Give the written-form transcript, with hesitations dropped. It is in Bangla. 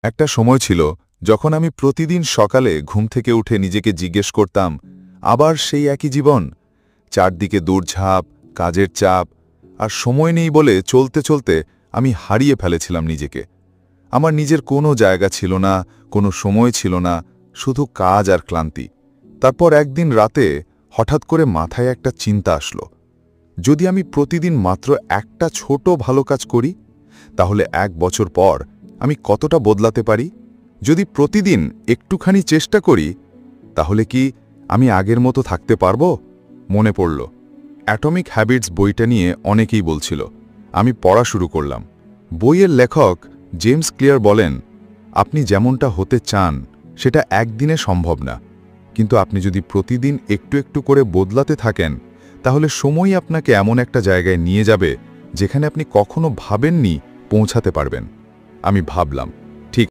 একটা সময় ছিল যখন আমি প্রতিদিন সকালে ঘুম থেকে উঠে নিজেকে জিজ্ঞেস করতাম, আবার সেই একই জীবন। চারদিকে দৌড়ঝাঁপ, কাজের চাপ আর সময় নেই বলে চলতে চলতে আমি হারিয়ে ফেলেছিলাম নিজেকে। আমার নিজের কোনো জায়গা ছিল না, কোনো সময় ছিল না, শুধু কাজ আর ক্লান্তি। তারপর একদিন রাতে হঠাৎ করে মাথায় একটা চিন্তা আসলো, যদি আমি প্রতিদিন মাত্র একটা ছোট ভালো কাজ করি, তাহলে 1 বছর পর আমি কতটা বদলাতে পারি। যদি প্রতিদিন একটুখানি চেষ্টা করি, তাহলে কি আমি আগের মতো থাকতে পারবো? মনে পড়ল অ্যাটমিক হ্যাবিটস বইটা নিয়ে অনেকেই বলছিল। আমি পড়া শুরু করলাম। বইয়ের লেখক জেমস ক্লিয়ার বলেন, আপনি যেমনটা হতে চান সেটা একদিনে সম্ভব না, কিন্তু আপনি যদি প্রতিদিন একটু একটু করে বদলাতে থাকেন, তাহলে সময় আপনাকে এমন একটা জায়গায় নিয়ে যাবে যেখানে আপনি কখনো ভাবেননি পৌঁছাতে পারবেন। আমি ভাবলাম,